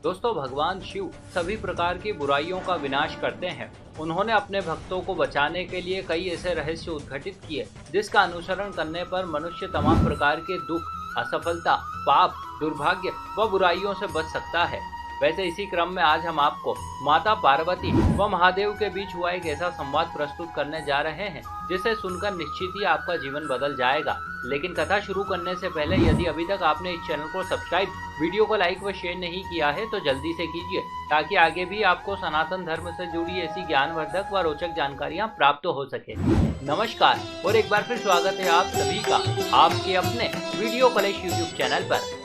दोस्तों, भगवान शिव सभी प्रकार की बुराइयों का विनाश करते हैं। उन्होंने अपने भक्तों को बचाने के लिए कई ऐसे रहस्य उद्घटित किए जिसका अनुसरण करने पर मनुष्य तमाम प्रकार के दुख, असफलता, पाप, दुर्भाग्य व बुराइयों से बच सकता है। वैसे इसी क्रम में आज हम आपको माता पार्वती व महादेव के बीच हुआ एक ऐसा संवाद प्रस्तुत करने जा रहे हैं जिसे सुनकर निश्चित ही आपका जीवन बदल जाएगा। लेकिन कथा शुरू करने से पहले यदि अभी तक आपने इस चैनल को सब्सक्राइब, वीडियो को लाइक व शेयर नहीं किया है तो जल्दी से कीजिए ताकि आगे भी आपको सनातन धर्म से जुड़ी ऐसी ज्ञानवर्धक व रोचक जानकारियाँ प्राप्त हो सके। नमस्कार और एक बार फिर स्वागत है आप सभी का आपके अपने वीडियो कलेश यूट्यूब चैनल पर।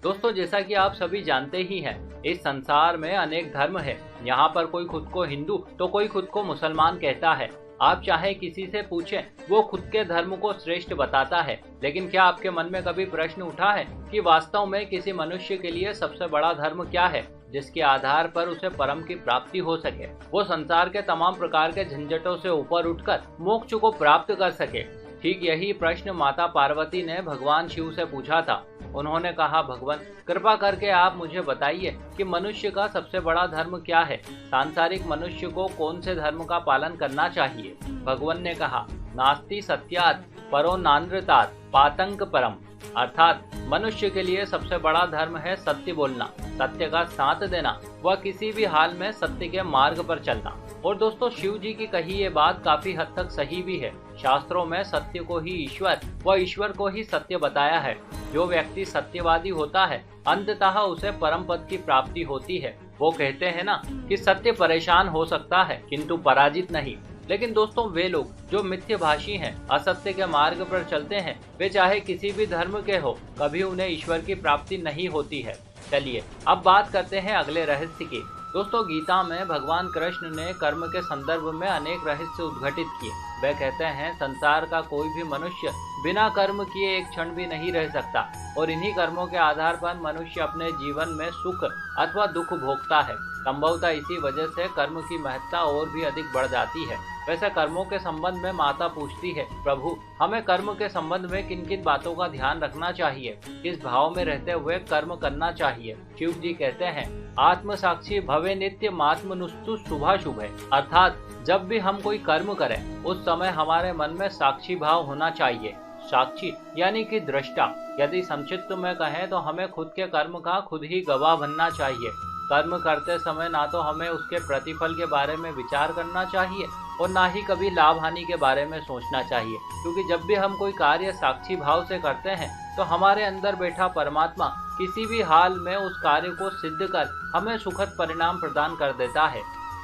दोस्तों, जैसा कि आप सभी जानते ही हैं, इस संसार में अनेक धर्म है। यहाँ पर कोई खुद को हिंदू तो कोई खुद को मुसलमान कहता है। आप चाहे किसी से पूछें, वो खुद के धर्म को श्रेष्ठ बताता है। लेकिन क्या आपके मन में कभी प्रश्न उठा है कि वास्तव में किसी मनुष्य के लिए सबसे बड़ा धर्म क्या है जिसके आधार पर उसे परम की प्राप्ति हो सके, वो संसार के तमाम प्रकार के झंझटों से ऊपर उठकर मोक्ष को प्राप्त कर सके? ठीक यही प्रश्न माता पार्वती ने भगवान शिव से पूछा था। उन्होंने कहा, भगवान कृपा करके आप मुझे बताइए कि मनुष्य का सबसे बड़ा धर्म क्या है। सांसारिक मनुष्य को कौन से धर्म का पालन करना चाहिए? भगवान ने कहा, नास्ति सत्यात् परो नानृतात् पातंक परम, अर्थात मनुष्य के लिए सबसे बड़ा धर्म है सत्य बोलना, सत्य का साथ देना व किसी भी हाल में सत्य के मार्ग पर चलना। और दोस्तों, शिव जी की कही ये बात काफी हद तक सही भी है। शास्त्रों में सत्य को ही ईश्वर व ईश्वर को ही सत्य बताया है। जो व्यक्ति सत्यवादी होता है अंततः उसे परम पद की प्राप्ति होती है। वो कहते हैं ना कि सत्य परेशान हो सकता है किंतु पराजित नहीं। लेकिन दोस्तों, वे लोग जो मिथ्याभाषी हैं, असत्य के मार्ग पर चलते हैं, वे चाहे किसी भी धर्म के हो, कभी उन्हें ईश्वर की प्राप्ति नहीं होती है। चलिए अब बात करते हैं अगले रहस्य की। दोस्तों, गीता में भगवान कृष्ण ने कर्म के संदर्भ में अनेक रहस्य उद्घटित किए। वे कहते हैं, संसार का कोई भी मनुष्य बिना कर्म किए एक क्षण भी नहीं रह सकता और इन्हीं कर्मों के आधार पर मनुष्य अपने जीवन में सुख अथवा दुख भोगता है। संभवतः इसी वजह से कर्म की महत्ता और भी अधिक बढ़ जाती है। वैसे कर्मों के संबंध में माता पूछती है, प्रभु हमें कर्म के संबंध में किन किन बातों का ध्यान रखना चाहिए, किस भाव में रहते हुए कर्म करना चाहिए? शिव जी कहते हैं, आत्म साक्षी भवे नित्य मात्मनुस्तु शुभाशुभ है, अर्थात जब भी हम कोई कर्म करें उस समय हमारे मन में साक्षी भाव होना चाहिए। साक्षी यानी कि दृष्टा। यदि संक्षिप्त में कहें तो हमें खुद के कर्म का खुद ही गवाह बनना चाहिए। कर्म करते समय ना तो हमें उसके प्रतिफल के बारे में विचार करना चाहिए और ना ही कभी लाभ हानि के बारे में सोचना चाहिए, क्योंकि जब भी हम कोई कार्य साक्षी भाव से करते हैं तो हमारे अंदर बैठा परमात्मा किसी भी हाल में उस कार्य को सिद्ध कर हमें सुखद परिणाम प्रदान कर देता है।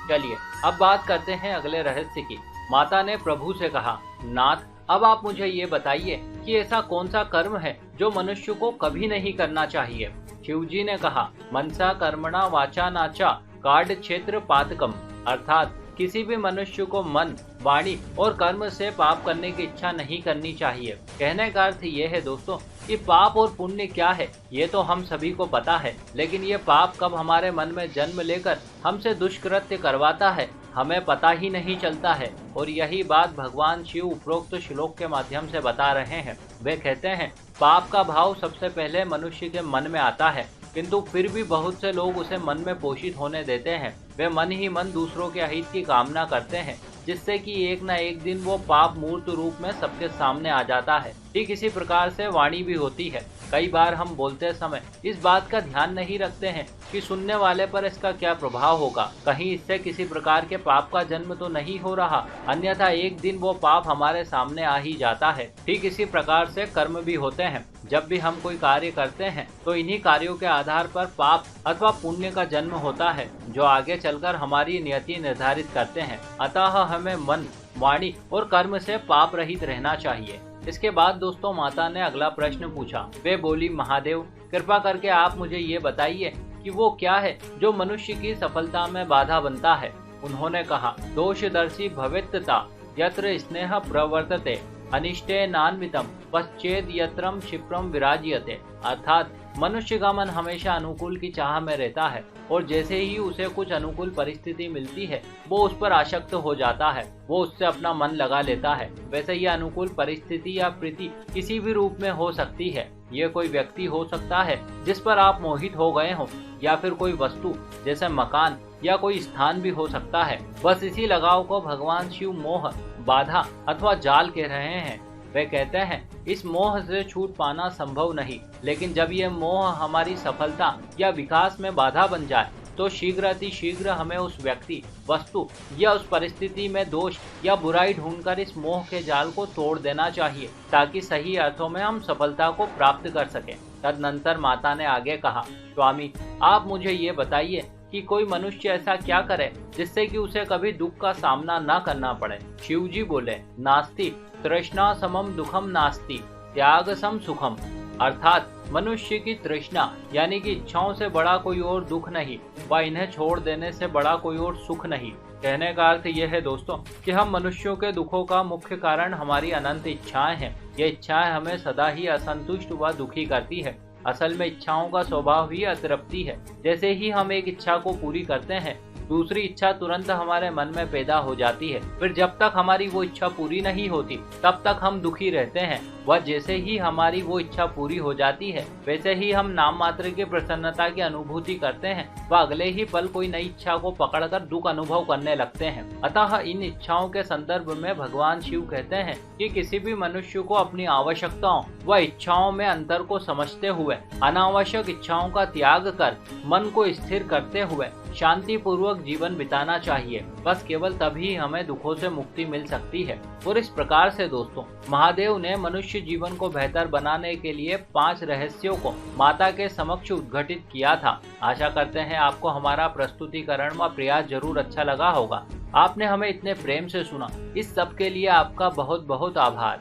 चलिए अब बात करते हैं अगले रहस्य की। माता ने प्रभु से कहा, नाथ अब आप मुझे ये बताइए कि ऐसा कौन सा कर्म है जो मनुष्य को कभी नहीं करना चाहिए? शिव जी ने कहा, मनसा कर्मणा वाचा नाचा कार्ड क्षेत्र पातकम, अर्थात किसी भी मनुष्य को मन, वाणी और कर्म से पाप करने की इच्छा नहीं करनी चाहिए। कहने का अर्थ ये है दोस्तों कि पाप और पुण्य क्या है ये तो हम सभी को पता है, लेकिन ये पाप कब हमारे मन में जन्म लेकर हमसे दुष्कृत्य करवाता है हमें पता ही नहीं चलता है। और यही बात भगवान शिव उपरोक्त श्लोक के माध्यम से बता रहे हैं। वे कहते हैं, पाप का भाव सबसे पहले मनुष्य के मन में आता है, किंतु फिर भी बहुत से लोग उसे मन में पोषित होने देते हैं। वे मन ही मन दूसरों के अहित की कामना करते हैं, जिससे कि एक न एक दिन वो पाप मूर्त रूप में सबके सामने आ जाता है। ठीक इसी प्रकार से वाणी भी होती है। कई बार हम बोलते समय इस बात का ध्यान नहीं रखते हैं कि सुनने वाले पर इसका क्या प्रभाव होगा। कहीं इससे किसी प्रकार के पाप का जन्म तो नहीं हो रहा, अन्यथा एक दिन वो पाप हमारे सामने आ ही जाता है। ठीक इसी प्रकार से कर्म भी होते हैं। जब भी हम कोई कार्य करते हैं तो इन्हीं कार्यों के आधार पर पाप अथवा पुण्य का जन्म होता है, जो आगे चलकर हमारी नियति निर्धारित करते हैं। अतः हमें मन, वाणी और कर्म से पाप रहित रहना चाहिए। इसके बाद दोस्तों, माता ने अगला प्रश्न पूछा। वे बोली, महादेव कृपा करके आप मुझे ये बताइए कि वो क्या है जो मनुष्य की सफलता में बाधा बनता है? उन्होंने कहा, दोषदर्शी भवेत्तता यत्र स्नेह प्रवर्तते अनिष्टे नान्वितम पश्चेद यत्रम क्षिप्रम विराजियते। अर्थात मनुष्य का मन हमेशा अनुकूल की चाह में रहता है और जैसे ही उसे कुछ अनुकूल परिस्थिति मिलती है वो उस पर आसक्त हो जाता है, वो उससे अपना मन लगा लेता है। वैसे ये अनुकूल परिस्थिति या प्रीति किसी भी रूप में हो सकती है। ये कोई व्यक्ति हो सकता है जिस पर आप मोहित हो गए हो, या फिर कोई वस्तु जैसे मकान या कोई स्थान भी हो सकता है। बस इसी लगाव को भगवान शिव मोह, बाधा अथवा जाल कह रहे हैं। वे कहते हैं इस मोह से छूट पाना संभव नहीं, लेकिन जब ये मोह हमारी सफलता या विकास में बाधा बन जाए तो शीघ्र अतिशीघ्र हमें उस व्यक्ति, वस्तु या उस परिस्थिति में दोष या बुराई ढूंढकर इस मोह के जाल को तोड़ देना चाहिए, ताकि सही अर्थों में हम सफलता को प्राप्त कर सकें। तदनंतर माता ने आगे कहा, स्वामी आप मुझे ये बताइए कि कोई मनुष्य ऐसा क्या करे जिससे कि उसे कभी दुख का सामना न करना पड़े। शिवजी बोले, नास्ति तृष्णा समम दुखम नास्ति त्याग सम सुखम। अर्थात मनुष्य की तृष्णा यानी कि इच्छाओं से बड़ा कोई और दुख नहीं, व इन्हें छोड़ देने से बड़ा कोई और सुख नहीं। कहने का अर्थ यह है दोस्तों कि हम मनुष्यों के दुखों का मुख्य कारण हमारी अनंत इच्छाएं हैं। ये इच्छाएं हमें सदा ही असंतुष्ट व दुखी करती है। असल में इच्छाओं का स्वभाव ही अतृप्ति है। जैसे ही हम एक इच्छा को पूरी करते हैं दूसरी इच्छा तुरंत हमारे मन में पैदा हो जाती है। फिर जब तक हमारी वो इच्छा पूरी नहीं होती तब तक हम दुखी रहते हैं। वह जैसे ही हमारी वो इच्छा पूरी हो जाती है वैसे ही हम नाम मात्र की प्रसन्नता की अनुभूति करते हैं व अगले ही पल कोई नई इच्छा को पकड़कर दुख अनुभव करने लगते हैं। अतः इन इच्छाओं के संदर्भ में भगवान शिव कहते हैं कि किसी भी मनुष्य को अपनी आवश्यकताओं व इच्छाओं में अंतर को समझते हुए अनावश्यक इच्छाओं का त्याग कर मन को स्थिर करते हुए शांति पूर्वक जीवन बिताना चाहिए। बस केवल तभी हमें दुखों से मुक्ति मिल सकती है। और इस प्रकार से दोस्तों महादेव ने मनुष्य जीवन को बेहतर बनाने के लिए 5 रहस्यों को माता के समक्ष उद्घाटित किया था। आशा करते हैं आपको हमारा प्रस्तुतिकरण व प्रयास जरूर अच्छा लगा होगा। आपने हमें इतने प्रेम से सुना, इस सब के लिए आपका बहुत बहुत आभार।